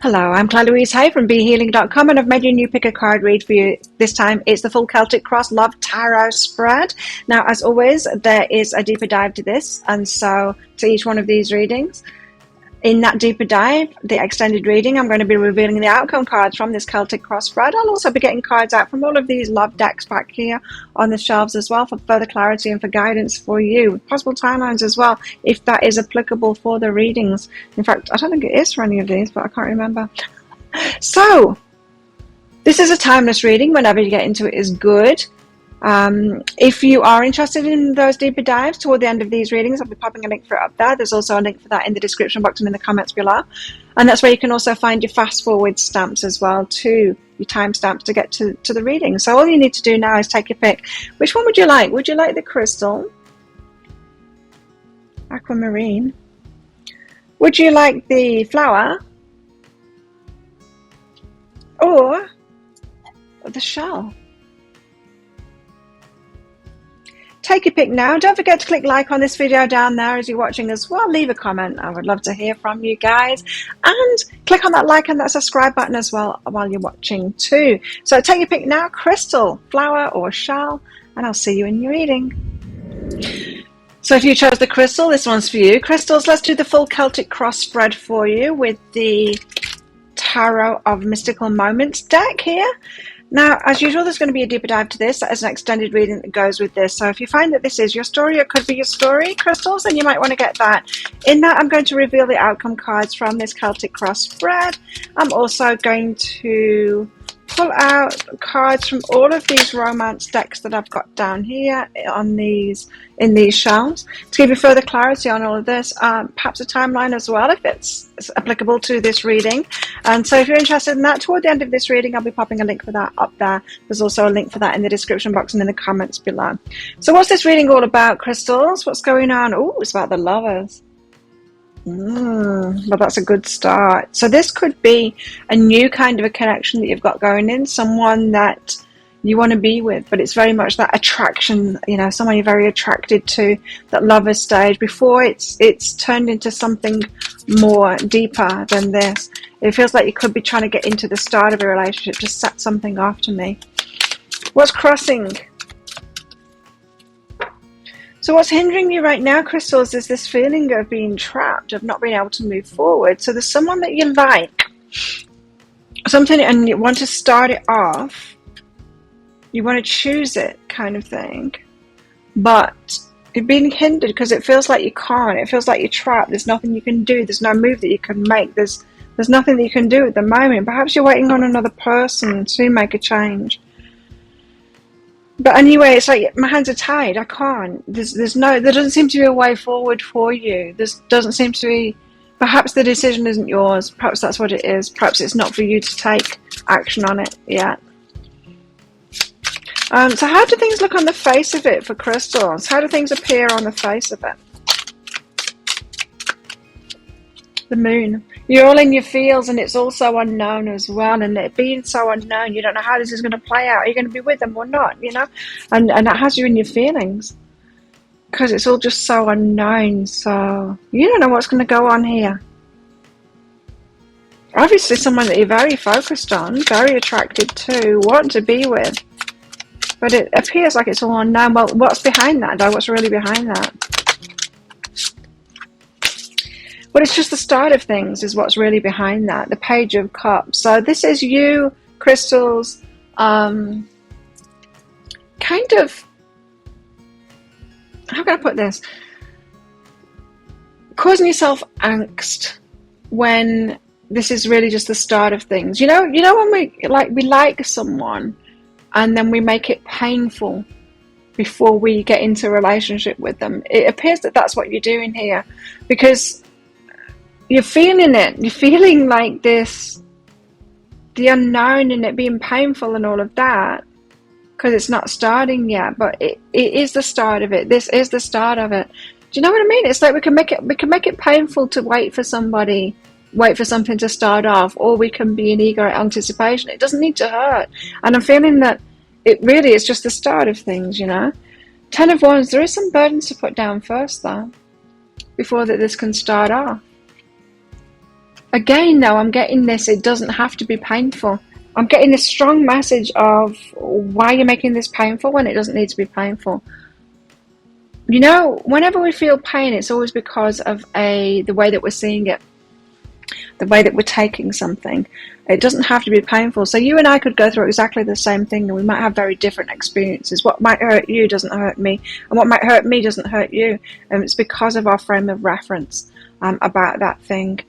Hello, I'm Claire Louise Hay from BeHealing.com, and I've made you a new pick a card read for you. This time it's the full Celtic Cross Love Tarot spread. Now, as always, there is a deeper dive to this, and so to each one of these readings. In that deeper dive, the extended reading, I'm going to be revealing the outcome cards from this Celtic Cross spread. I'll also be getting cards out from all of these love decks back here on the shelves as well for further clarity and for guidance for you. Possible timelines as well, if that is applicable for the readings. In fact, I don't think it is for any of these, but I can't remember. So, this is a timeless reading. Whenever you get into it is good. If you are interested in those deeper dives toward the end of these readings, I'll be popping a link for it up there. There's also a link for that in the description box and in the comments below. And that's where you can also find your fast forward stamps as well too, your timestamps to get to the reading. So all you need to do now is take your pick. Which one would you like? Would you like the crystal? Aquamarine? Would you like the flower? Or the shell? Take your pick now. Don't forget to click like on this video down there as you're watching as well. Leave a comment. I would love to hear from you guys. And click on that like and that subscribe button as well while you're watching too. So take your pick now, crystal, flower or shell, and I'll see you in your reading. So if you chose the crystal, this one's for you. Crystals, let's do the full Celtic Cross spread for you with the Tarot of Mystical Moments deck here. Now, as usual, there's going to be a deeper dive to this as an extended reading that goes with this. So if you find that this is your story, it could be your story, crystals, then you might want to get that. In that, I'm going to reveal the outcome cards from this Celtic Cross spread. I'm also going to pull out cards from all of these romance decks that I've got down here on these in these shelves to give you further clarity on all of this, perhaps a timeline as well if it's applicable to this reading. And so if you're interested in that, toward the end of this reading I'll be popping a link for that up there. There's also a link for that in the description box and in the comments below. So what's this reading all about, crystals? What's going on? Oh, it's about the lovers. Well, that's a good start. So this could be a new kind of a connection that you've got going in, someone that you want to be with, but it's very much that attraction, you know, someone you're very attracted to, that lover stage before it's turned into something more deeper than this. It feels like you could be trying to get into the start of a relationship, just set something off to me. What's crossing? So what's hindering you right now, crystals, is this feeling of being trapped, of not being able to move forward. So there's someone that you like, something, and you want to start it off. You want to choose it, kind of thing. But you're being hindered because it feels like you can't. It feels like you're trapped. There's nothing you can do. There's no move that you can make. There's nothing that you can do at the moment. Perhaps you're waiting on another person to make a change. But anyway, it's like my hands are tied. I can't. There doesn't seem to be a way forward for you. There doesn't seem to be. Perhaps the decision isn't yours. Perhaps that's what it is. Perhaps it's not for you to take action on it yet. So how do things look on the face of it for crystals? How do things appear on the face of it? The moon. You're all in your feels and it's all so unknown as well, and it being so unknown, you don't know how this is going to play out. Are you going to be with them or not, you know? And that has you in your feelings because it's all just so unknown, so you don't know what's going to go on here. Obviously someone that you're very focused on, very attracted to, want to be with, but it appears like it's all unknown. Well, what's behind that though? What's really behind that? But it's just the start of things is what's really behind that, the Page of Cups. So this is you, crystals, kind of, how can I put this? Causing yourself angst when this is really just the start of things. You know when we like someone and then we make it painful before we get into a relationship with them. It appears that that's what you're doing here because you're feeling it. You're feeling like this, the unknown and it being painful and all of that because it's not starting yet, but it is the start of it. This is the start of it. Do you know what I mean? It's like we can make it painful to wait for somebody, wait for something to start off, or we can be in eager anticipation. It doesn't need to hurt. And I'm feeling that it really is just the start of things, you know. 10 of Wands, there is some burdens to put down first though, before that this can start off. Again, though, I'm getting this, it doesn't have to be painful. I'm getting this strong message of why you're making this painful when it doesn't need to be painful. You know, whenever we feel pain, it's always because of the way that we're seeing it, the way that we're taking something. It doesn't have to be painful. So you and I could go through exactly the same thing, and we might have very different experiences. What might hurt you doesn't hurt me, and what might hurt me doesn't hurt you. And it's because of our frame of reference about that thing.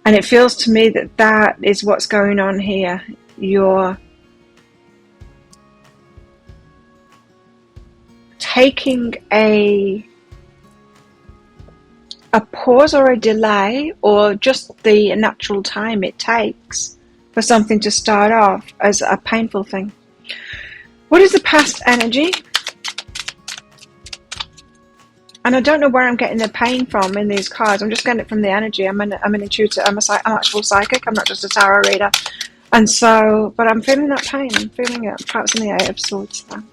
And it feels to me that that is what's going on here. You're taking a pause or a delay, or just the natural time it takes for something to start off as a painful thing. What is the past energy? And I don't know where I'm getting the pain from in these cards. I'm just getting it from the energy. I'm an intuitive. I'm actual psychic. I'm not just a tarot reader. And so, but I'm feeling that pain. I'm feeling it. Perhaps in the Eight of Swords there.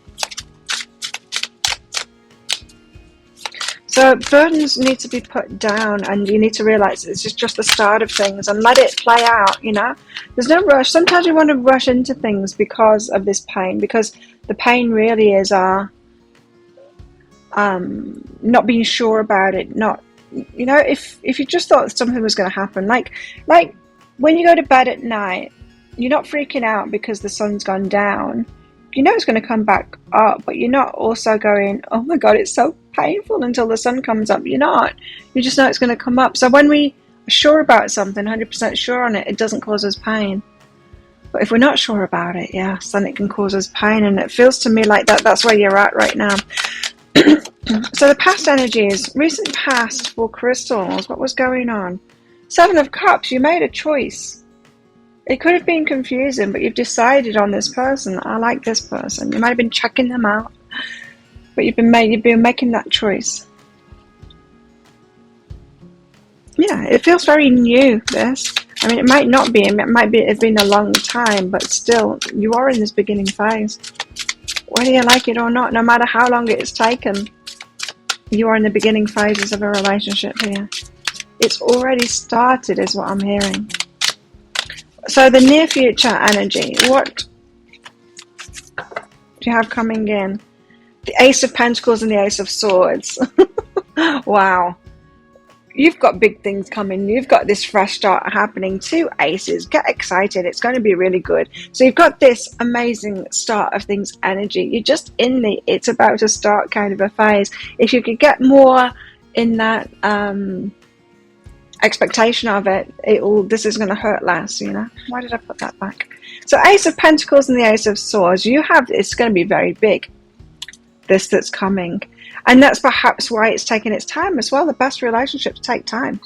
So burdens need to be put down, and you need to realize it's just the start of things, and let it play out. You know, there's no rush. Sometimes we want to rush into things because of this pain, because the pain really is our not being sure about it. Not, you know, if you just thought something was going to happen, like when you go to bed at night, you're not freaking out because the sun's gone down. You know it's going to come back up, but you're not also going, oh my God, it's so painful until the sun comes up. You're not. You just know it's going to come up. So when we are sure about something, 100% sure on it, it doesn't cause us pain. But if we're not sure about it, yes, then it can cause us pain. And it feels to me like that's where you're at right now. So the past energies, recent past for crystals, what was going on? Seven of Cups, you made a choice. It could have been confusing, but you've decided on this person. I like this person. You might have been checking them out, but you've been making that choice. Yeah, it feels very new, this. I mean, it might not be. It might be. It's been a long time, but still, you are in this beginning phase. Whether you like it or not, no matter how long it's taken, you are in the beginning phases of a relationship here. It's already started, is what I'm hearing. So the near future energy, what do you have coming in? The Ace of Pentacles and the Ace of Swords. Wow. You've got big things coming. You've got this fresh start happening. 2 aces. Get excited. It's going to be really good. So you've got this amazing start of things energy. You're just in the it's about to start kind of a phase. If you could get more in that expectation of it, this is going to hurt less, you know. Why did I put that back? So Ace of Pentacles and the Ace of Swords, it's going to be very big, this that's coming, and that's perhaps why it's taking its time as well. The best relationships take time.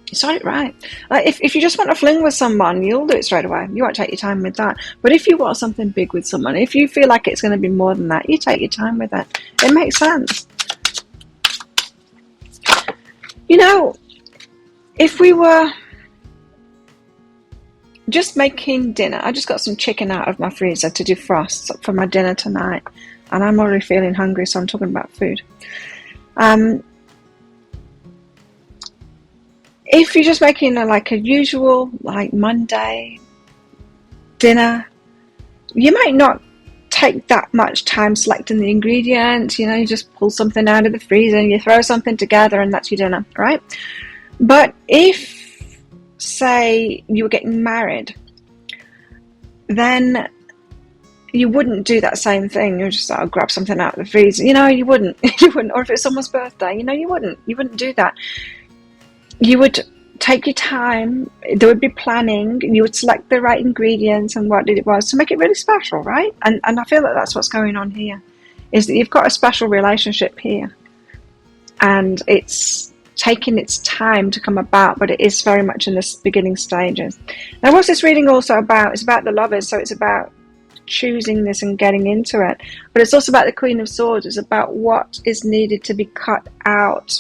You saw it right. Like if you just want to fling with someone, you'll do it straight away. You won't take your time with that. But if you want something big with someone, if you feel like it's going to be more than that, you take your time with it. It makes sense. You know, if we were just making dinner, I just got some chicken out of my freezer to defrost for my dinner tonight, and I'm already feeling hungry, so I'm talking about food. If you're just making a usual, like Monday dinner, you might not take that much time selecting the ingredients. You know, you just pull something out of the freezer and you throw something together, and that's your dinner, right? But if, say, you were getting married, then you wouldn't do that same thing. You'd just grab something out of the freezer. You know, you wouldn't. You wouldn't. Or if it's someone's birthday, you know, you wouldn't. You wouldn't do that. You would take your time. There would be planning. You would select the right ingredients and what it was to make it really special, right? And I feel that that's what's going on here, is that you've got a special relationship here. And it's taking its time to come about, but it is very much in the beginning stages. Now, what's this reading also about? It's about the lovers, so it's about choosing this and getting into it. But it's also about the Queen of Swords. It's about what is needed to be cut out.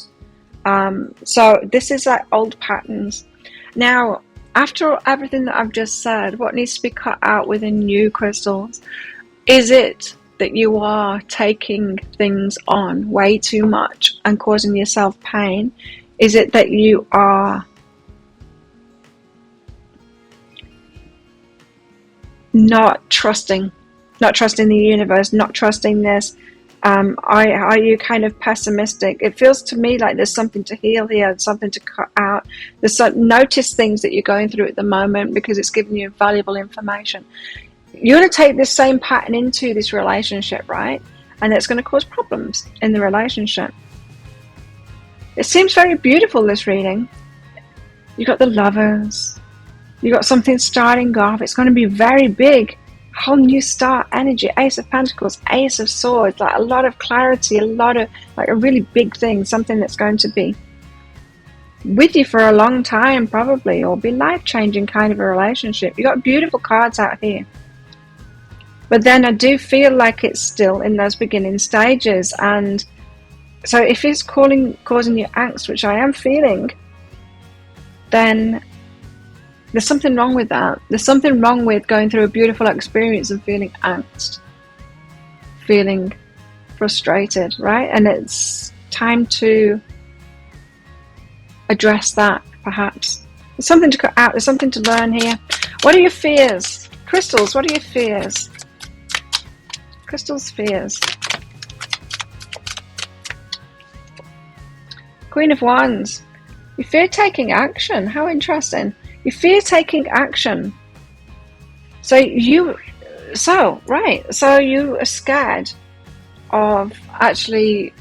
So this is like old patterns. Now, after everything that I've just said, what needs to be cut out within you, crystals? Is it that you are taking things on way too much and causing yourself pain? Is it that you are not trusting the universe, not trusting this. Are you kind of pessimistic? It feels to me like there's something to heal here, something to cut out. Notice things that you're going through at the moment, because it's giving you valuable information. You're going to take this same pattern into this relationship, right? And it's going to cause problems in the relationship. It seems very beautiful, this reading. You've got the Lovers. You've got something starting off. It's going to be very big. Whole new start energy. Ace of Pentacles, Ace of Swords, like a lot of clarity, a lot of, like a really big thing, something that's going to be with you for a long time probably, or be life-changing kind of a relationship. You got beautiful cards out here. But then I do feel like it's still in those beginning stages, and so if it's causing you angst, which I am feeling, then there's something wrong with that. There's something wrong with going through a beautiful experience and feeling angst, feeling frustrated, right? And it's time to address that, perhaps. There's something to cut out. There's something to learn here. What are your fears? Crystals, what are your fears? Crystals' fears. Queen of Wands. You fear taking action. How interesting. You fear taking action. So you are scared of actually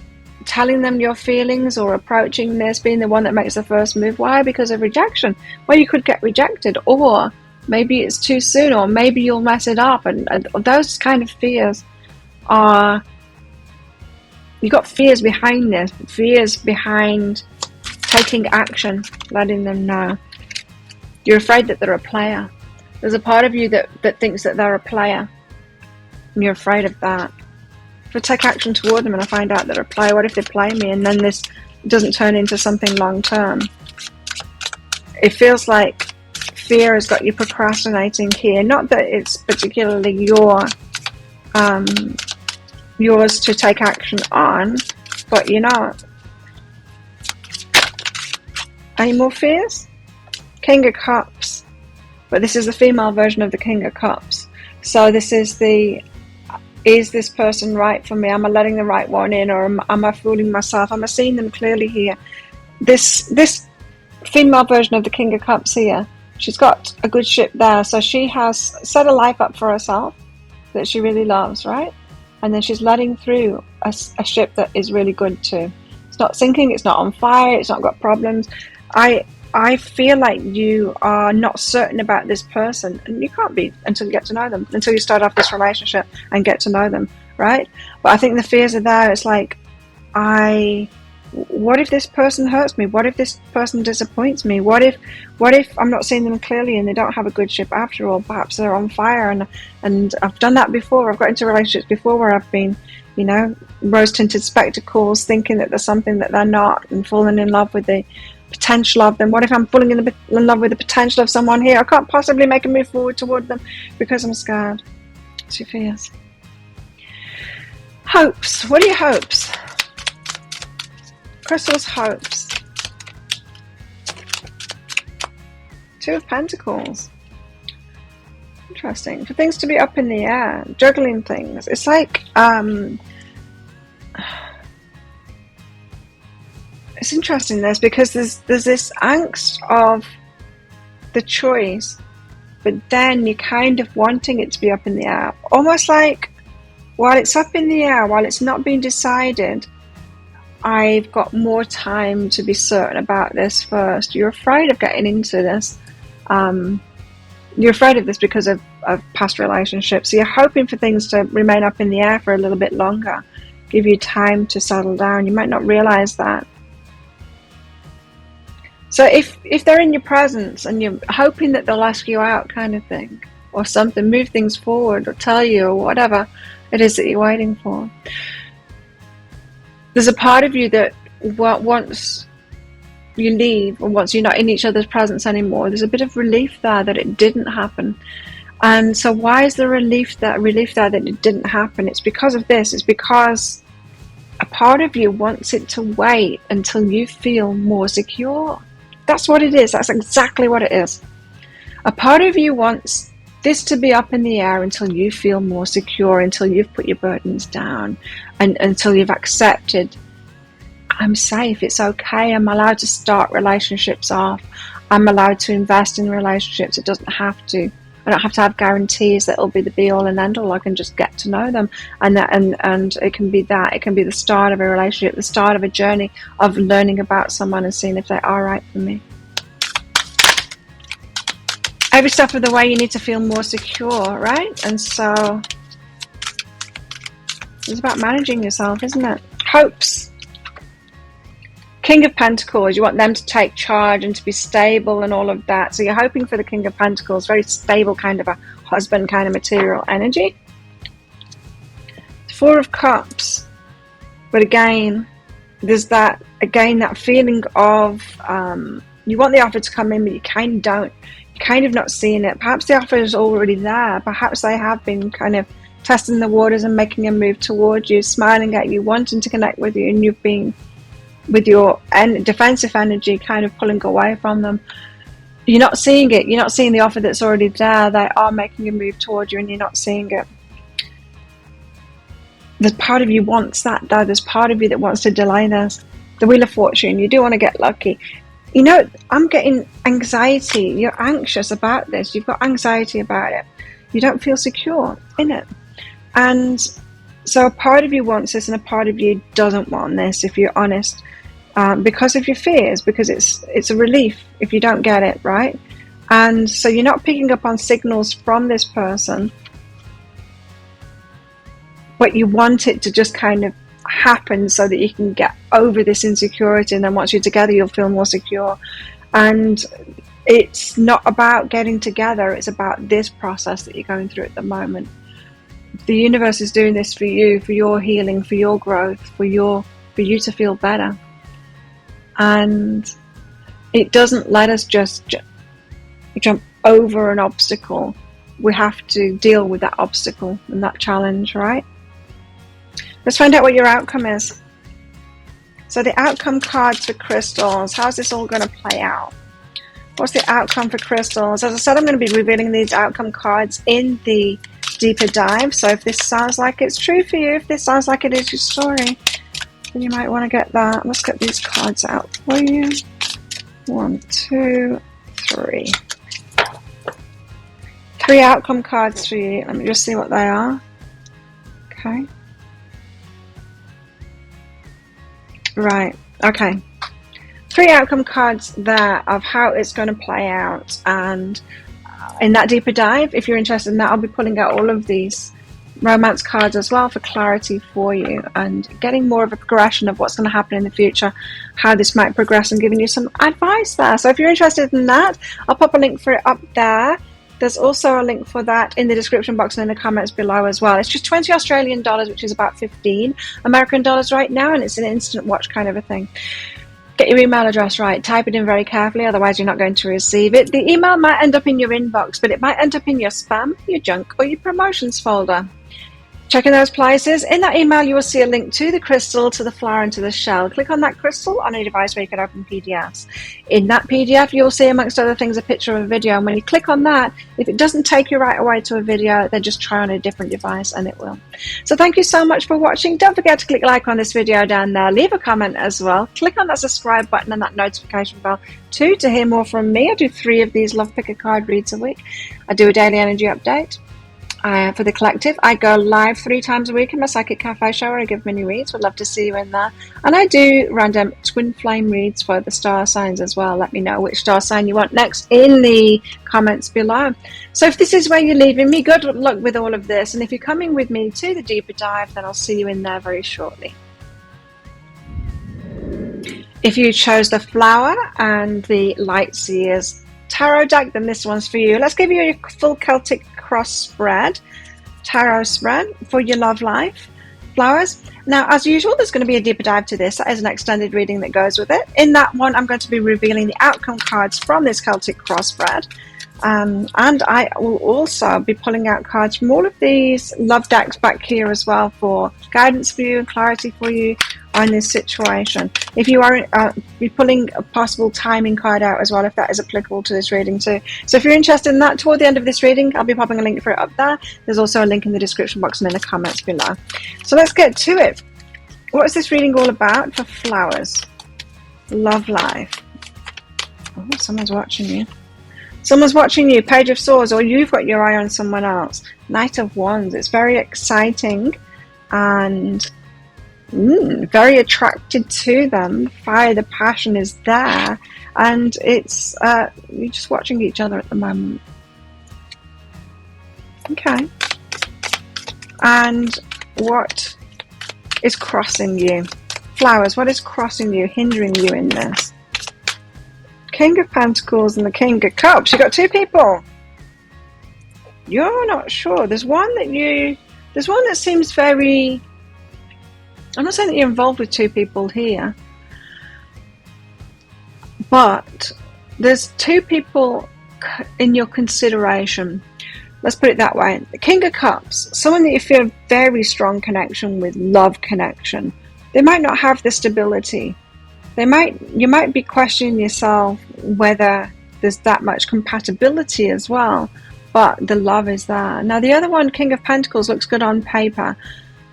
telling them your feelings or approaching this, being the one that makes the first move. Why? Because of rejection. Well, you could get rejected, or maybe it's too soon, or maybe you'll mess it up, and those kind of fears are, you got fears behind this, fears behind taking action, letting them know. You're afraid that they're a player. There's a part of you that thinks that they're a player, and you're afraid of that. If I take action toward them and I find out they're a player, what if they play me and then this doesn't turn into something long term? It feels like fear has got you procrastinating here. Not that it's particularly yours to take action on, but you're not. Any more fears? King of Cups. But this is the female version of the King of Cups. So this is is this person right for me? Am I letting the right one in, or am I fooling myself? Am I seeing them clearly here? This female version of the King of Cups here, she's got a good ship there. So she has set a life up for herself that she really loves, right? And then she's letting through a ship that is really good too. It's not sinking, it's not on fire, it's not got problems. I feel like you are not certain about this person, and you can't be until you get to know them, until you start off this relationship and get to know them, right? But I think the fears are there. It's like, what if this person hurts me? What if this person disappoints me? What if I'm not seeing them clearly and they don't have a good ship after all? Perhaps they're on fire, and I've done that before. I've got into relationships before where I've been, rose-tinted spectacles, thinking that there's something that they're not, and falling in love with the potential of them. What if I'm falling in love with the potential of someone here? I can't possibly make a move forward toward them because I'm scared. It's your fears. Hopes. What are your hopes? Crystal's hopes. Two of Pentacles. Interesting. For things to be up in the air, juggling things. It's like it's interesting this, because there's this angst of the choice, but then you're kind of wanting it to be up in the air. Almost like, while it's up in the air, while it's not being decided, I've got more time to be certain about this first. You're afraid of getting into this. You're afraid of this because of past relationships. So you're hoping for things to remain up in the air for a little bit longer, give you time to settle down. You might not realize that. So if they're in your presence and you're hoping that they'll ask you out, kind of thing, or something, move things forward or tell you, or whatever it is that you're waiting for, there's a part of you that once you leave, or once you're not in each other's presence anymore, there's a bit of relief there that it didn't happen. And so why is there relief there that it didn't happen? It's because of this. It's because a part of you wants it to wait until you feel more secure. That's what it is. That's exactly what it is. A part of you wants this to be up in the air until you feel more secure, until you've put your burdens down, and until you've accepted, I'm safe, it's okay, I'm allowed to start relationships off, I'm allowed to invest in relationships. It doesn't have to, I don't have to have guarantees that it'll be the be all and end all. I can just get to know them, and it can be that. It can be the start of a relationship, the start of a journey of learning about someone and seeing if they are right for me. Every step of the way you need to feel more secure, right? And so it's about managing yourself, isn't it? Hopes. King of Pentacles, you want them to take charge and to be stable and all of that. So you're hoping for the King of Pentacles, very stable kind of a husband kind of material energy. Four of Cups. But again, there's that feeling of you want the offer to come in, but you kind of don't. You're kind of not seeing it. Perhaps the offer is already there. Perhaps they have been kind of testing the waters and making a move towards you, smiling at you, wanting to connect with you, and you've been, with your defensive energy, kind of pulling away from them. You're not seeing it. You're not seeing the offer that's already there. They are making a move towards you and you're not seeing it. There's part of you wants that though. There's part of you that wants to delay this. The Wheel of Fortune. You do want to get lucky. You know, I'm getting anxiety. You're anxious about this. You've got anxiety about it. You don't feel secure in it. And so a part of you wants this and a part of you doesn't want this, if you're honest. Because of your fears, because it's a relief if you don't get it, right? And so you're not picking up on signals from this person, but you want it to just kind of happen so that you can get over this insecurity, and then once you're together you'll feel more secure. And it's not about getting together, it's about this process that you're going through at the moment. The universe is doing this for you, for your healing, for your growth, for you to feel better. And it doesn't let us just jump over an obstacle. We have to deal with that obstacle and that challenge, right? Let's find out what your outcome is. So the outcome cards for crystals. How's this all going to play out? What's the outcome for crystals? As I said, I'm going to be revealing these outcome cards in the deeper dive. So if this sounds like it's true for you, if this sounds like it is your story, you might want to get that. Let's get these cards out for you. 1, 2, 3. 3 outcome cards for you. Let me just see what they are. Okay. Right. Okay. 3 outcome cards there of how it's going to play out. And in that deeper dive, if you're interested in that, I'll be pulling out all of these romance cards as well for clarity for you and getting more of a progression of what's going to happen in the future, how this might progress, and giving you some advice there. So if you're interested in that, I'll pop a link for it up there. There's also a link for that in the description box and in the comments below as well. It's just 20 Australian dollars, which is about 15 American dollars right now, and it's an instant watch kind of a thing. Get your email address right. Type it in very carefully, otherwise you're not going to receive it. The email might end up in your inbox, but it might end up in your spam, your junk, or your promotions folder. Checking those places. In that email, you will see a link to the crystal, to the flower, and to the shell. Click on that crystal on a device where you can open PDFs. In that PDF, you'll see, amongst other things, a picture of a video. And when you click on that, if it doesn't take you right away to a video, then just try on a different device and it will. So thank you so much for watching. Don't forget to click like on this video down there. Leave a comment as well. Click on that subscribe button and that notification bell too to hear more from me. I do 3 of these Love Picker card reads a week. I do a daily energy update. For the collective, I go live 3 times a week in my Psychic Cafe show where I give mini reads. Would love to see you in there. And I do random twin flame reads for the star signs as well. Let me know which star sign you want next in the comments below. So if this is where you're leaving me, good luck with all of this. And if you're coming with me to the deeper dive, then I'll see you in there very shortly. If you chose the flower and the Light Seers tarot deck, then this one's for you. Let's give you a full Celtic cross spread, tarot spread for your love life, flowers. Now, as usual, there's going to be a deeper dive to this. That is an extended reading that goes with it. In that one, I'm going to be revealing the outcome cards from this Celtic cross spread. And I will also be pulling out cards from all of these love decks back here as well for guidance for you and clarity for you on this situation. If you are be pulling a possible timing card out as well, if that is applicable to this reading too. So if you're interested in that, toward the end of this reading, I'll be popping a link for it up there. There's also a link in the description box and in the comments below. So let's get to it. What is this reading all about for flowers? Love life. Oh, someone's watching you. Someone's watching you. Page of Swords, or you've got your eye on someone else. Knight of Wands. It's very exciting and very attracted to them. Fire, the passion is there, and it's you're just watching each other at the moment. Okay. And what is crossing you? Flowers, what is crossing you, hindering you in this? King of Pentacles and the King of Cups. You've got two people. You're not sure. There's one that seems very... I'm not saying that you're involved with two people here, but there's two people in your consideration. Let's put it that way. The King of Cups, someone that you feel a very strong connection with, love connection. They might not have the stability. You might be questioning yourself whether there's that much compatibility as well, but the love is there. Now the other one, King of Pentacles, looks good on paper,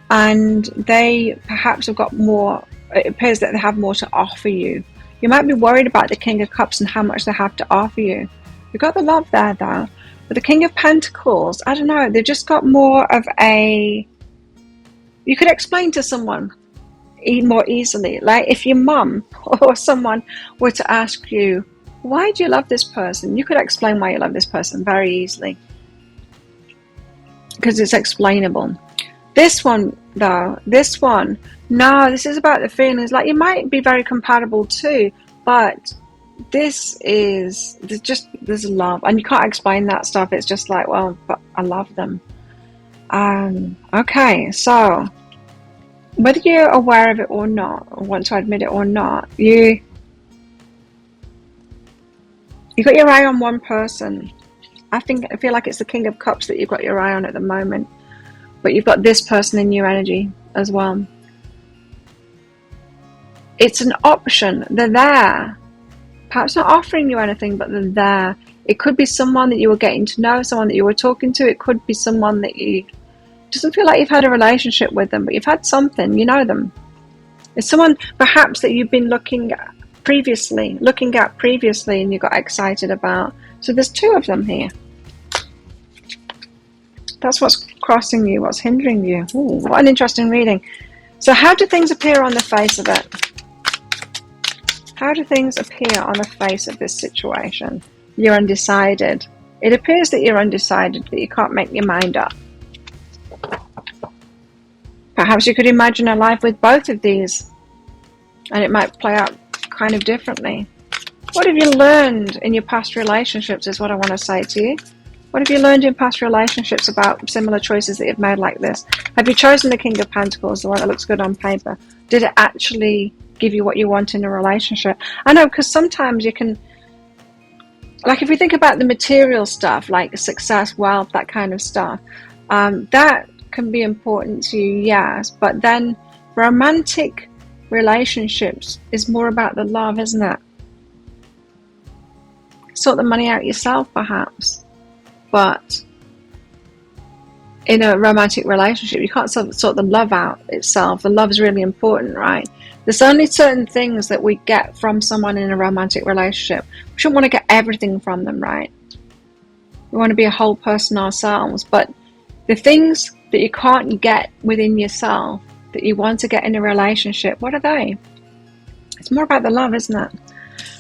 and they perhaps have got more. It appears that they have more to offer you. You might be worried about the King of Cups and how much they have to offer you. You've got the love there though. But the King of Pentacles, I don't know, they've just got more of a... You could explain to someone more easily. Like if your mum or someone were to ask you, why do you love this person? You could explain why you love this person very easily, because it's explainable. This one though, this is about the feelings. Like you might be very compatible too, but there's love, and you can't explain that stuff. It's just like, well, but I love them. Okay, so whether you're aware of it or not, or want to admit it or not, you got your eye on one person. I feel like it's the King of Cups that you've got your eye on at the moment, but you've got this person in your energy as well. It's an option. They're there. Perhaps not offering you anything, but they're there. It could be someone that you were getting to know, someone that you were talking to. It could be someone that you doesn't feel like you've had a relationship with them, but you've had something, you know them. It's someone perhaps that you've been looking at previously, and you got excited about. So there's two of them here. That's what's crossing you, what's hindering you. Ooh, what an interesting reading. So how do things appear on the face of it? How do things appear on the face of this situation? You're undecided. It appears that you're undecided, that you can't make your mind up. Perhaps you could imagine a life with both of these, and it might play out kind of differently. What have you learned in your past relationships is what I want to say to you. What have you learned in past relationships about similar choices that you've made like this? Have you chosen the King of Pentacles, the one that looks good on paper? Did it actually give you what you want in a relationship? I know, because sometimes you can, like if we think about the material stuff, like success, wealth, that kind of stuff, that can be important to you, yes, but then romantic relationships is more about the love, isn't it? Sort the money out yourself perhaps, but in a romantic relationship you can't sort the love out itself. The love is really important, right? There's only certain things that we get from someone in a romantic relationship. We shouldn't want to get everything from them, right? We want to be a whole person ourselves, but the things that you can't get within yourself that you want to get in a relationship, what are they? It's more about the love, isn't it?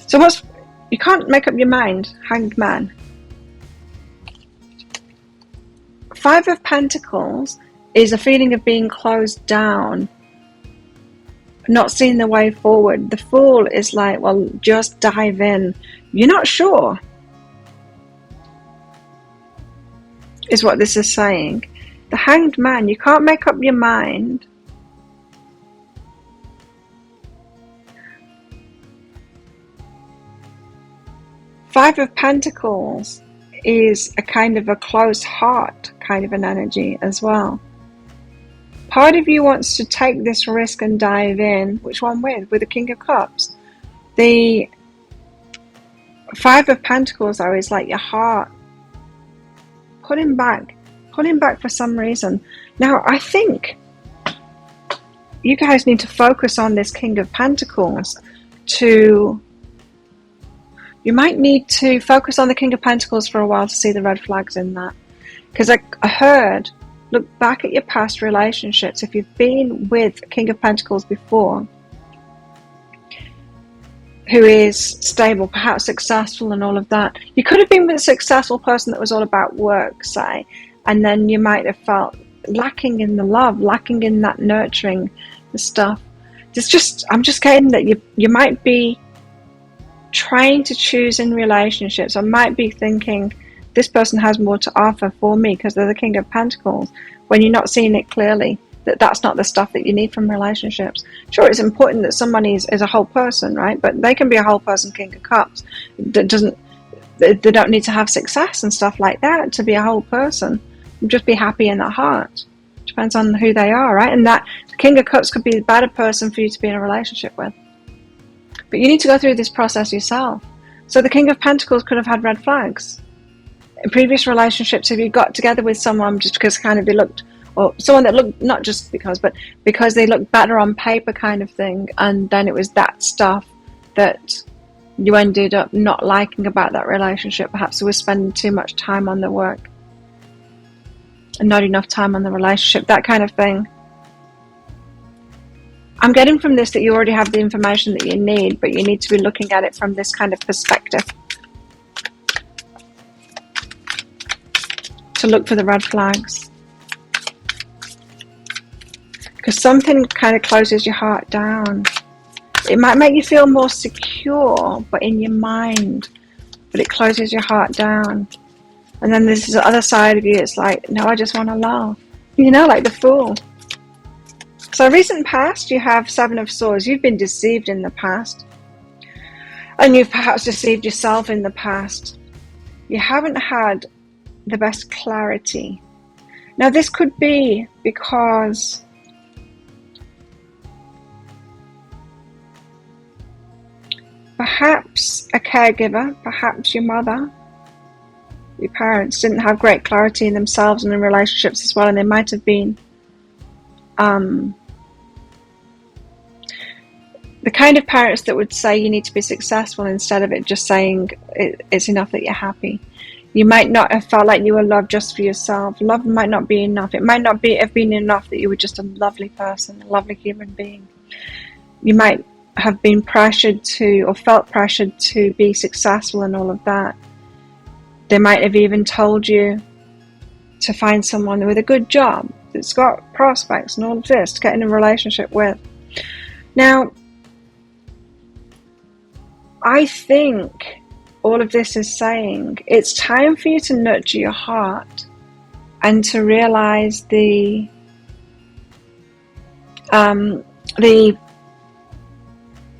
So you can't make up your mind. Hanged Man. Five of Pentacles is a feeling of being closed down, not seeing the way forward. The Fool is like, well, just dive in. You're not sure, is what this is saying. The Hanged Man, you can't make up your mind. Five of Pentacles is a kind of a closed heart kind of an energy as well. part of you wants to take this risk and dive in. Which one with? With the King of Cups. The Five of Pentacles, though, is like your heart. Pulling back for some reason. Now, I think you guys need to focus on this King of Pentacles. You might need to focus on the King of Pentacles for a while to see the red flags in that. Because I heard, look back at your past relationships. If you've been with King of Pentacles before, who is stable, perhaps successful and all of that. You could have been with a successful person that was all about work, say, and then you might have felt lacking in the love, lacking in that nurturing, the stuff. I'm just getting that you might be trying to choose in relationships. I might be thinking this person has more to offer for me because they're the King of Pentacles, when you're not seeing it clearly, that's not the stuff that you need from relationships. Sure, it's important that somebody is a whole person, right? But they can be a whole person King of Cups. They don't need to have success and stuff like that to be a whole person. Just be happy in their heart. Depends on who they are, right? And that King of Cups could be a better person for you to be in a relationship with. But you need to go through this process yourself. So the King of Pentacles could have had red flags. In previous relationships, if you got together with someone just because kind of they looked, or someone that looked, not just because, but because they looked better on paper kind of thing, and then it was that stuff that you ended up not liking about that relationship. Perhaps they were spending too much time on the work and not enough time on the relationship, that kind of thing. I'm getting from this that you already have the information that you need, but you need to be looking at it from this kind of perspective to look for the red flags. Because something kind of closes your heart down. It might make you feel more secure, but in your mind, but it closes your heart down. And then there's the other side of you, it's like, no, I just want to laugh. You know, like the Fool. So recent past, you have Seven of Swords. You've been deceived in the past. And you've perhaps deceived yourself in the past. You haven't had the best clarity. Now this could be because perhaps a caregiver, perhaps your mother, your parents didn't have great clarity in themselves and in relationships as well, and they might have been the kind of parents that would say you need to be successful instead of it just saying it's enough that you're happy. You might not have felt like you were loved just for yourself. Love might not be enough. It might not have been enough that you were just a lovely person, a lovely human being. You might have been pressured to, or felt pressured to be successful and all of that. They might have even told you to find someone with a good job that's got prospects and all of this to get in a relationship with. Now, I think all of this is saying it's time for you to nurture your heart and to realize the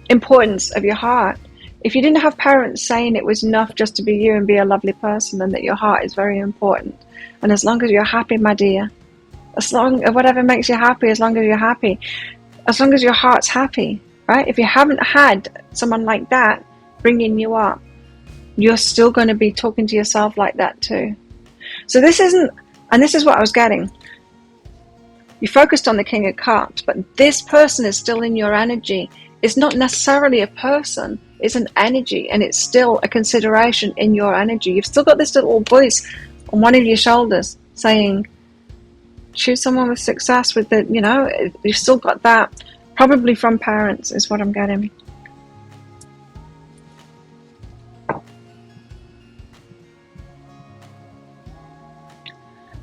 importance of your heart. If you didn't have parents saying it was enough just to be you and be a lovely person, and that your heart is very important, and as long as you're happy, my dear, whatever makes you happy, as long as you're happy, as long as your heart's happy, right? If you haven't had someone like that bringing you up, you're still going to be talking to yourself like that too. So this isn't, and this is what I was getting. You focused on the King of Cups, but this person is still in your energy. It's not necessarily a person, it's an energy, and it's still a consideration in your energy. You've still got this little voice on one of your shoulders saying, choose someone with success, with the, you know, you've still got that, probably from parents is what I'm getting.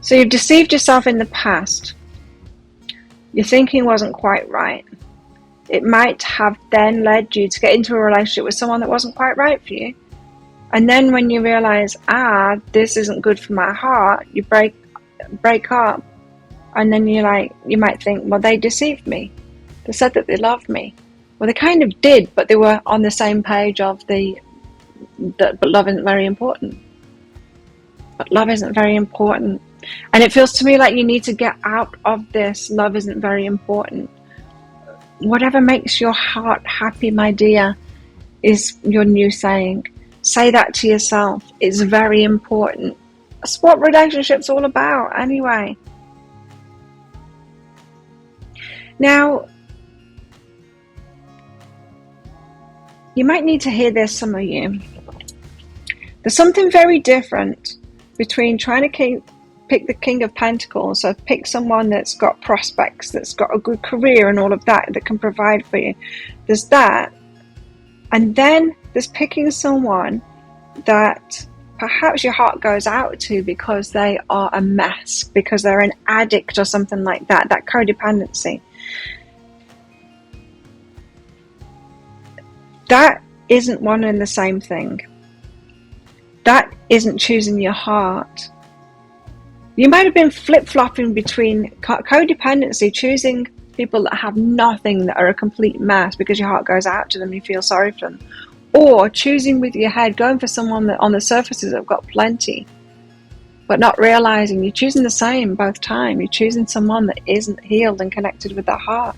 So you've deceived yourself in the past. Your thinking wasn't quite right. It might have then led you to get into a relationship with someone that wasn't quite right for you. And then when you realize, this isn't good for my heart, you break up. And then you might think, well, they deceived me. They said that they loved me. Well, they kind of did, but they were on the same page of but love isn't very important. But love isn't very important. And it feels to me like you need to get out of this love isn't very important. Whatever makes your heart happy, my dear, is your new saying. Say that to yourself. It's very important. That's what relationships all about anyway. Now, you might need to hear this, some of you. There's something very different between trying to pick the King of Pentacles, so pick someone that's got prospects, that's got a good career and all of that, that can provide for you. There's that. And then there's picking someone that perhaps your heart goes out to because they are a mess, because they're an addict or something like that, that codependency. That isn't one and the same thing. That isn't choosing your heart. You might have been flip-flopping between codependency, choosing people that have nothing, that are a complete mess because your heart goes out to them, you feel sorry for them. Or choosing with your head, going for someone that on the surfaces have got plenty, but not realizing you're choosing the same both times. You're choosing someone that isn't healed and connected with their heart.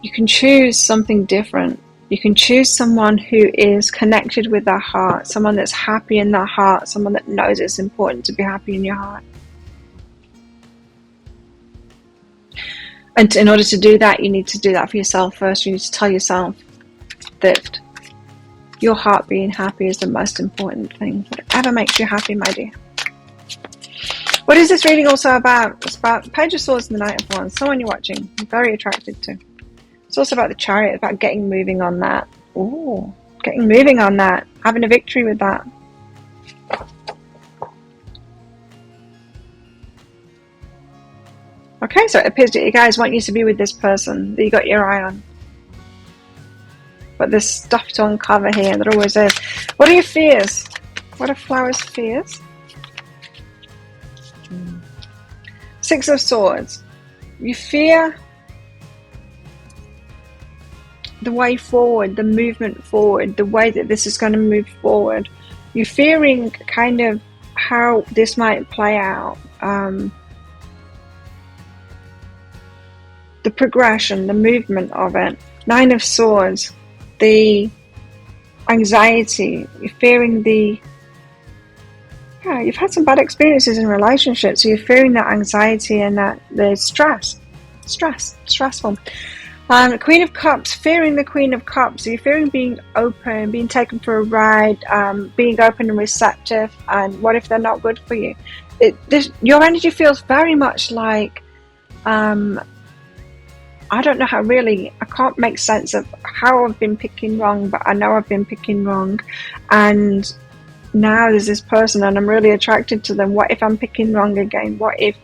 You can choose something different. You can choose someone who is connected with their heart, someone that's happy in their heart, someone that knows it's important to be happy in your heart. And in order to do that, you need to do that for yourself first. You need to tell yourself that your heart being happy is the most important thing. Whatever makes you happy, my dear. What is this reading also about? It's about Page of Swords and the Knight of Wands. Someone you're watching, you're very attracted to. It's also about the Chariot, about getting moving on that. Ooh, getting moving on that. Having a victory with that. Okay, so it appears that you guys want you to be with this person that you got your eye on. But there's stuff to uncover here, there always is. What are your fears? What are Flower's fears? Six of Swords. You fear the way forward, the movement forward, the way that this is going to move forward. You're fearing kind of how this might play out. The progression, the movement of it. Nine of Swords, the anxiety, you're fearing the... Yeah, you've had some bad experiences in relationships, so you're fearing that anxiety and that the stressful. Queen of Cups, fearing the Queen of Cups, so you're fearing being open, being taken for a ride, being open and receptive, and what if they're not good for you? Your energy feels very much like... I don't know how really, I can't make sense of how I've been picking wrong, but I know I've been picking wrong. And now there's this person and I'm really attracted to them. What if I'm picking wrong again? What if,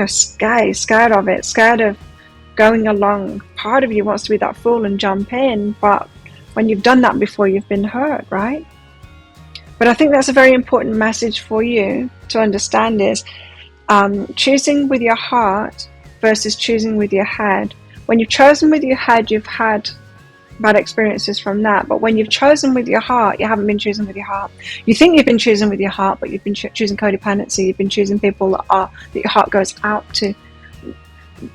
scared of it, scared of going along. Part of you wants to be that fool and jump in, but when you've done that before, you've been hurt, right? But I think that's a very important message for you to understand is choosing with your heart versus choosing with your head. When you've chosen with your head, you've had bad experiences from that. But when you've chosen with your heart, you haven't been choosing with your heart. You think you've been choosing with your heart, but you've been choosing codependency. You've been choosing people that your heart goes out to.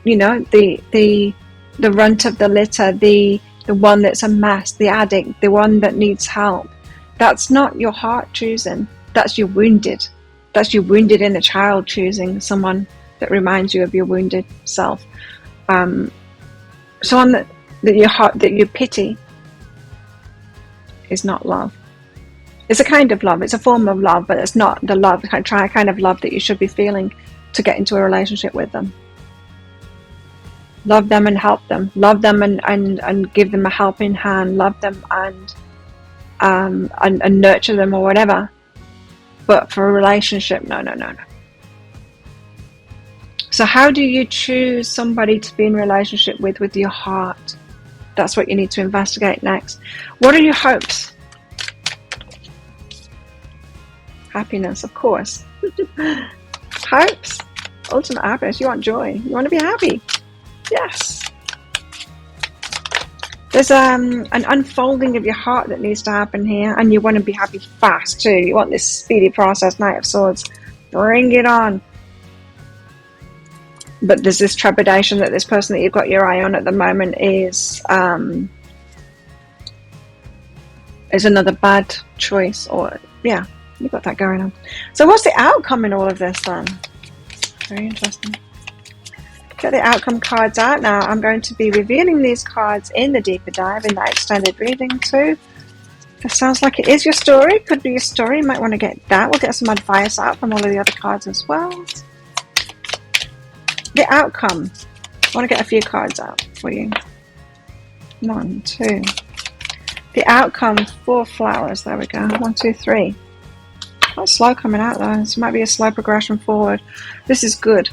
You know, the runt of the litter, the one that's a mess, the addict, the one that needs help. That's not your heart choosing. That's your wounded. That's your wounded inner child choosing someone that reminds you of your wounded self. Someone that your heart, that you pity, is not love. It's a kind of love, it's a form of love, but it's not the love, kind of love that you should be feeling to get into a relationship with them. Love them and help them. Love them and give them a helping hand. Love them and nurture them or whatever. But for a relationship, no. So how do you choose somebody to be in a relationship with your heart? That's what you need to investigate next. What are your hopes? Happiness, of course. Hopes? Ultimate happiness. You want joy. You want to be happy. Yes. There's an unfolding of your heart that needs to happen here, and you want to be happy fast too. You want this speedy process. Knight of Swords, bring it on. But there's this trepidation that this person that you've got your eye on at the moment is another bad choice, or yeah, you've got that going on. So what's the outcome in all of this then? Very interesting. Get the outcome cards out now. I'm going to be revealing these cards in the deeper dive, in that extended reading too. It sounds like it is your story. Could be your story. You might want to get that. We'll get some advice out from all of the other cards as well. The outcome. I want to get a few cards out for you. 1, 2. The outcome, 4 flowers. There we go. 1, 2, 3. Quite slow coming out though. This might be a slow progression forward. This is good.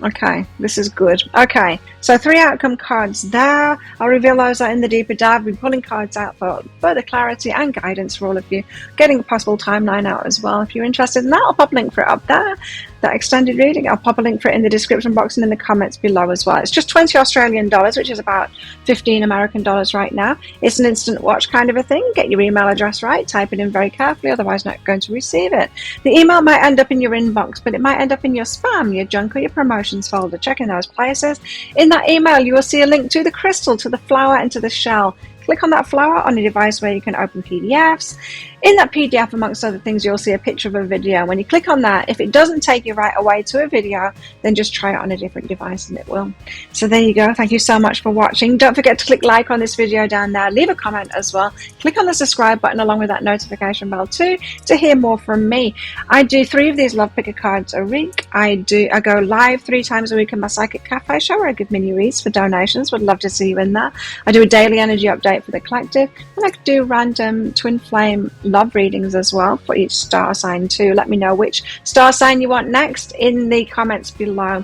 Okay, this is good. Okay, so 3 outcome cards there. I'll reveal those in the deeper dive. We'll be pulling cards out for further clarity and guidance for all of you. Getting a possible timeline out as well. If you're interested in that, I'll pop a link for it up there. That extended reading, I'll pop a link for it in the description box and in the comments below as well. It's just 20 Australian dollars, which is about 15 American dollars right now. It's an instant watch kind of a thing. Get your email address right, type it in very carefully, otherwise not going to receive it. The email might end up in your inbox, but it might end up in your spam, your junk, or your promotions folder. Check in those places. In that email, you will see a link to the crystal, to the flower, and to the shell. Click on that flower on a device where you can open PDFs. In that PDF, amongst other things, you'll see a picture of a video. When you click on that, if it doesn't take you right away to a video, then just try it on a different device and it will. So there you go. Thank you so much for watching. Don't forget to click like on this video down there. Leave a comment as well. Click on the subscribe button along with that notification bell too to hear more from me. I do 3 of these love picker cards a week. I go live 3 times a week in my Psychic Cafe show where I give mini reads for donations. Would love to see you in there. I do a daily energy update for the collective, and I could do random twin flame love readings as well for each star sign too. Let me know which star sign you want next in the comments below.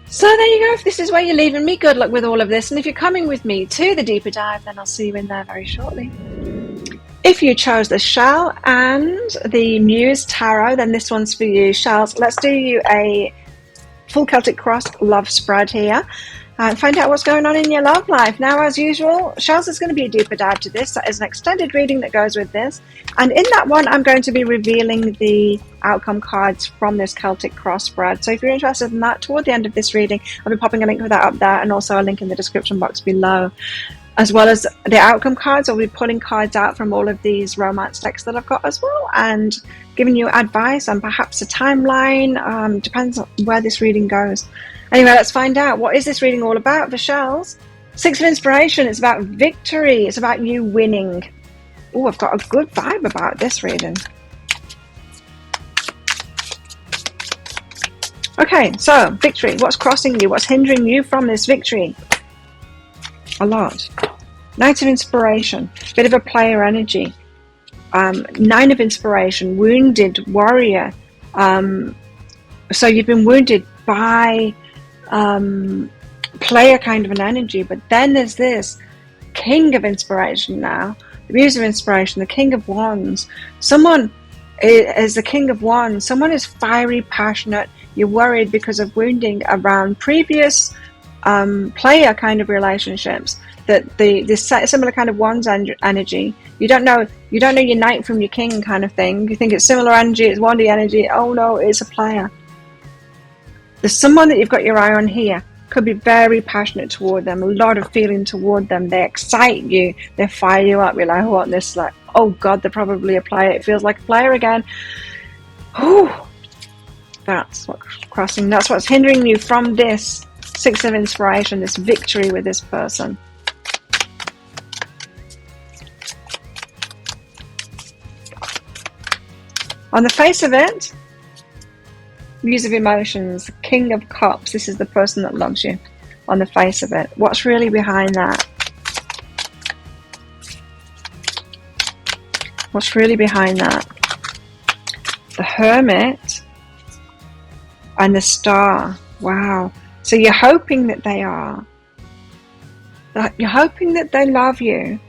So there you go. If this is where you're leaving me, good luck with all of this, and if you're coming with me to the deeper dive, then I'll see you in there very shortly. If you chose the Shell and the Muse Tarot, then this one's for you. Shells, let's do you a full Celtic Cross love spread here. Find out what's going on in your love life. Now, as usual, Shells is going to be a deeper dive to this. That is an extended reading that goes with this. And in that one, I'm going to be revealing the outcome cards from this Celtic Cross spread. So if you're interested in that, toward the end of this reading, I'll be popping a link for that up there and also a link in the description box below. As well as the outcome cards, I'll be pulling cards out from all of these romance decks that I've got as well and giving you advice and perhaps a timeline. Depends on where this reading goes. Anyway, let's find out. What is this reading all about for Shells? 6 of Inspiration. It's about victory. It's about you winning. Oh, I've got a good vibe about this reading. Okay, so victory. What's crossing you? What's hindering you from this victory? A lot. Knight of Inspiration. Bit of a player energy. 9 of Inspiration. Wounded warrior. So you've been wounded by player kind of an energy, but then there's this King of Inspiration now, the Muse of Inspiration, the King of Wands. Someone is the King of Wands. Someone is fiery, passionate. You're worried because of wounding around previous player kind of relationships, that this similar kind of Wands energy. You don't know your knight from your king kind of thing. You think it's similar energy, it's Wandy energy. Oh no, it's a player. There's someone that you've got your eye on here. Could be very passionate toward them, a lot of feeling toward them. They excite you, they fire you up. You're like, what? This, like, oh god, they're probably a player. It feels like a player again. Whew. That's what's crossing. That's what's hindering you from this 6 of Inspiration, this victory with this person. On the face of it, Muse of Emotions, King of Cups. This is the person that loves you on the face of it. What's really behind that? What's really behind that? The Hermit and the Star. Wow. So you're hoping that they are. You're hoping that they love you.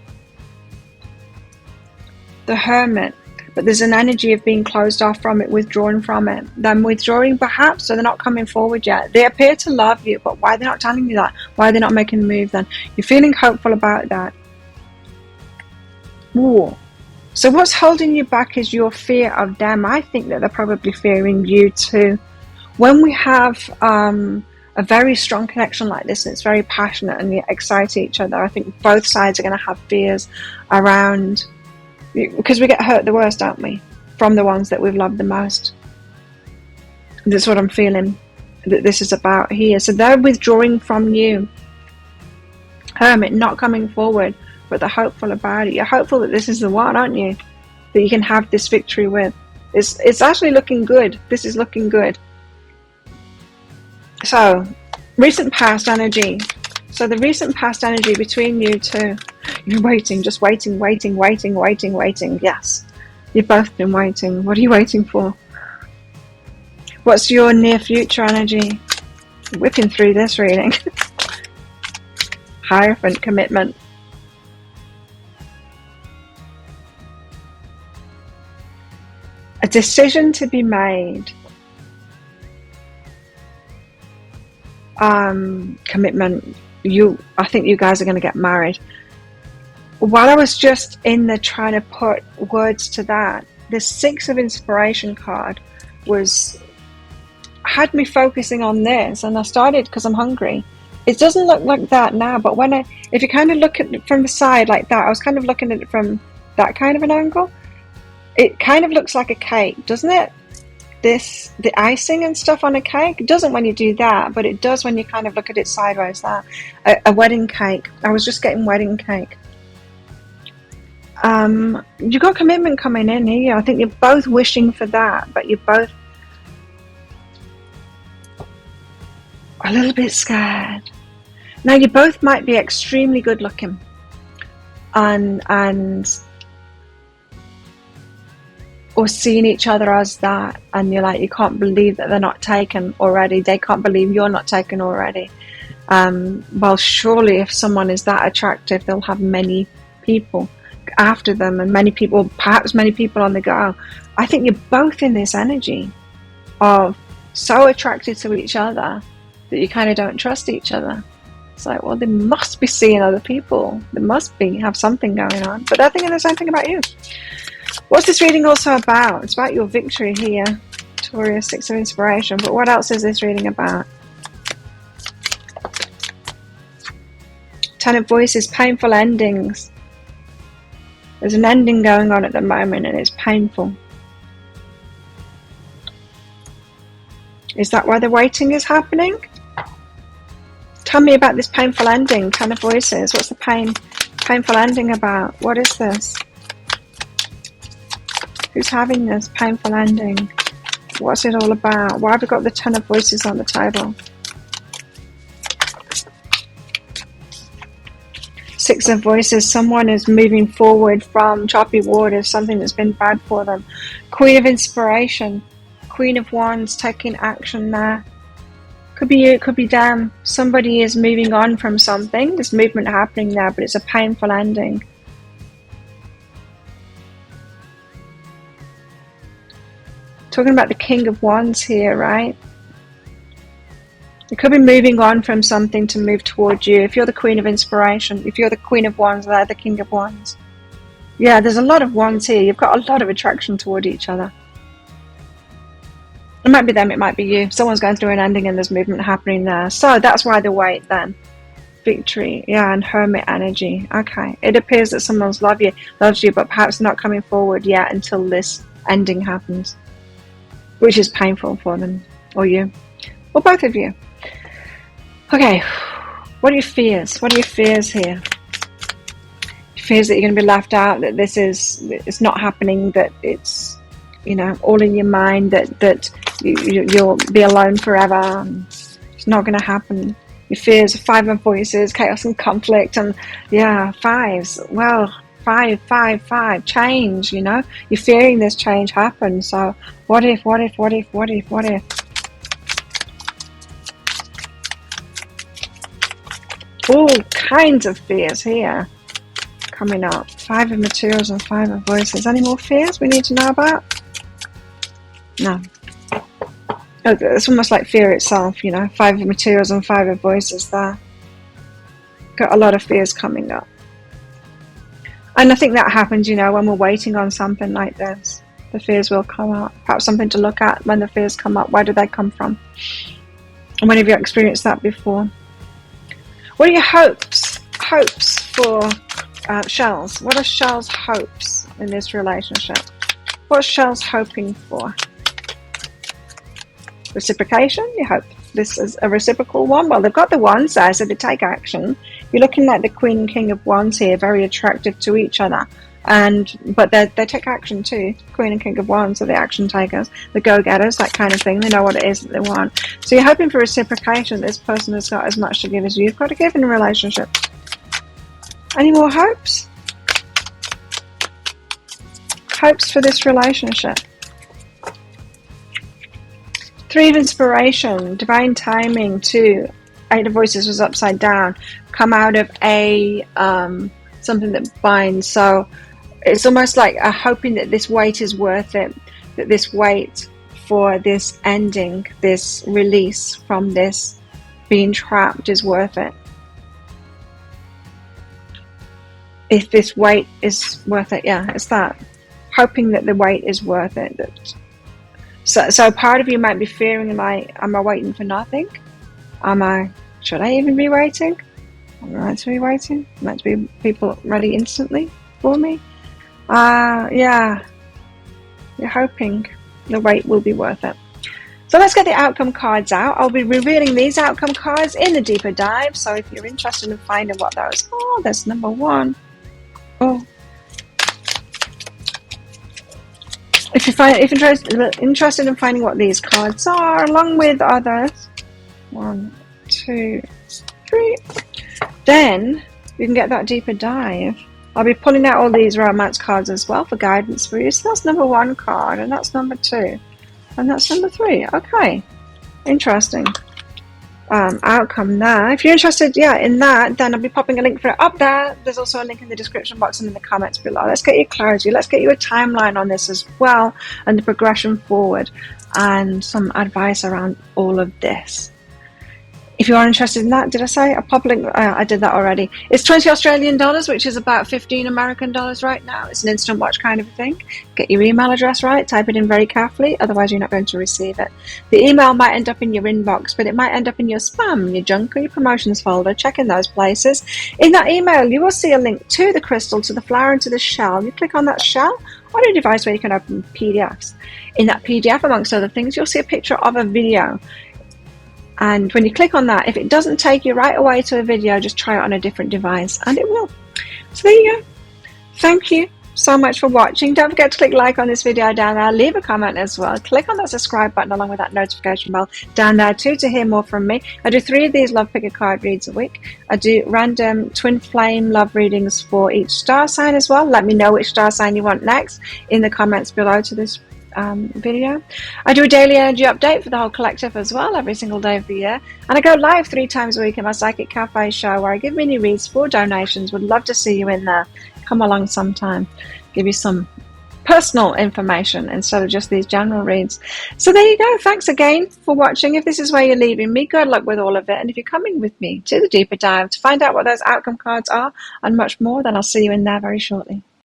The Hermit. but there's an energy of being closed off from it, withdrawn from it. Them withdrawing perhaps, so they're not coming forward yet. They appear to love you, but why are they not telling you that? Why are they not making the move then? You're feeling hopeful about that. Ooh. So what's holding you back is your fear of them. I think that they're probably fearing you too. When we have a very strong connection like this, and it's very passionate and you excite each other, I think both sides are going to have fears around, because we get hurt the worst, don't we? From the ones that we've loved the most. That's what I'm feeling that this is about here. So they're withdrawing from you. Hermit, not coming forward, but they're hopeful about it. You're hopeful that this is the one, aren't you? That you can have this victory with. It's actually looking good. This is looking good. So, recent past energy. So the recent past energy between you two. You're waiting, just waiting. Yes. You've both been waiting. What are you waiting for? What's your near future energy? Whipping through this reading. Hierophant, commitment. A decision to be made. Commitment. I think you guys are going to get married. While I was just in there trying to put words to that, the Six of Inspiration card had me focusing on this, and I started because I'm hungry. It doesn't look like that now, but if you kind of look at it from the side like that, I was kind of looking at it from that kind of an angle. It kind of looks like a cake, doesn't it? The icing and stuff on a cake. It doesn't when you do that, but it does when you kind of look at it sideways. That a wedding cake. I was just getting wedding cake. You got commitment coming in here. I think you're both wishing for that, but you're both a little bit scared. Now you both might be extremely good looking, and or seeing each other as that, and you're like, you can't believe that they're not taken already. They can't believe you're not taken already. Well, surely if someone is that attractive, they'll have many people after them, and many people, perhaps many people on the go. I think you're both in this energy of so attracted to each other that you kind of don't trust each other. It's like, well, they must be seeing other people. They must have something going on, but they're thinking the same thing about you. What's this reading also about? It's about your victory here, Taurus, Six of Inspiration. But what else is this reading about? Ten of Voices, painful endings. There's an ending going on at the moment and it's painful. Is that why the waiting is happening? Tell me about this painful ending, Ten of Voices. What's the painful ending about? What is this? Who's having this painful ending? What's it all about? Why have we got the Ten of Voices on the table? Six of Voices. Someone is moving forward from choppy waters, something that's been bad for them. Queen of Inspiration. Queen of Wands taking action there. Could be you, it could be them. Somebody is moving on from something. There's movement happening there, but it's a painful ending. Talking about the King of Wands here, right? You could be moving on from something to move towards you. If you're the Queen of Inspiration, if you're the Queen of Wands, they're the King of Wands. Yeah, there's a lot of wands here. You've got a lot of attraction toward each other. It might be them, it might be you. Someone's going through an ending and there's movement happening there. So that's why the wait then. Victory, yeah, and Hermit energy. Okay, it appears that someone's loves you, but perhaps not coming forward yet until this ending happens. Which is painful for them, or you, or both of you. Okay, what are your fears? What are your fears here? Fears that you're going to be left out, that it's not happening, that it's, all in your mind, that you'll be alone forever. It's not going to happen. Your fears, Five of Voices, chaos and conflict, and yeah, fives. Well, five, change, You're fearing this change happen. So what if? All kinds of fears here. coming up? 5 of materials and 5 of voices. Any more fears we need to know about? No. Oh, it's almost like fear itself, you know. 5 of materials and 5 of voices there. Got a lot of fears coming up. And I think that happens, you know, when we're waiting on something like this. The fears will come up. Perhaps something to look at when the fears come up. Where do they come from? And when have you experienced that before? What are your hopes? Hopes for Shell's. What are Shell's hopes in this relationship? What's Shell's hoping for? Reciprocation? You hope this is a reciprocal one? Well, they've got the wands there, so they take action. You're looking like the Queen and King of Wands here, very attractive to each other. But they take action too. Queen and King of Wands are the action takers, the go-getters, that kind of thing. They know what it is that they want. So you're hoping for reciprocation. This person has got as much to give as you've got to give in a relationship. Any more hopes? Hopes for this relationship. 3 of inspiration, divine timing, 2. 8 of voices was upside down. Come out of a something that binds. So it's almost like hoping that this wait is worth it, that this wait for this ending, this release from this being trapped is worth it. If this wait is worth it, yeah, it's that. Hoping that the wait is worth it. So part of you might be fearing, like, am I waiting for nothing? Should I even be waiting? Am I meant to be waiting? Am I meant to be people ready instantly for me? Yeah. You're hoping the wait will be worth it. So let's get the outcome cards out. I'll be revealing these outcome cards in the deeper dive. So if you're interested in finding what those are, there's number 1. Oh. If you're interested in finding what these cards are, along with others, 1, 2, 3, then you can get that deeper dive. I'll be pulling out all these romance cards as well for guidance for you. So that's number 1 card, and that's number 2, and that's number 3. Okay, interesting. Outcome there. If you're interested, in that, then I'll be popping a link for it up there. There's also a link in the description box and in the comments below. Let's get you clarity. Let's get you a timeline on this as well, and the progression forward, and some advice around all of this. If you are interested in that, did I say? I'll pop a link. I did that already. It's 20 Australian dollars, which is about 15 American dollars right now. It's an instant watch kind of thing. Get your email address right. Type it in very carefully. Otherwise, you're not going to receive it. The email might end up in your inbox, but it might end up in your spam, your junk, or your promotions folder. Check in those places. In that email, you will see a link to the crystal, to the flower, and to the shell. You click on that shell on a device where you can open PDFs. In that PDF, amongst other things, you'll see a picture of a video. And when you click on that, if it doesn't take you right away to a video, just try it on a different device and it will. So there you go. Thank you so much for watching. Don't forget to click like on this video down there. Leave a comment as well. Click on that subscribe button along with that notification bell down there too to hear more from me. I do 3 of these love picker card reads a week. I do random twin flame love readings for each star sign as well. Let me know which star sign you want next in the comments below to this video. I do a daily energy update for the whole collective as well, every single day of the year, and I go live 3 times a week in my Psychic Cafe show where I give mini reads for donations. Would love to see you in there. Come along sometime, give you some personal information instead of just these general reads. So there you go. Thanks again for watching. If this is where you're leaving me, good luck with all of it, and if you're coming with me to the deeper dive to find out what those outcome cards are and much more, then I'll see you in there very shortly.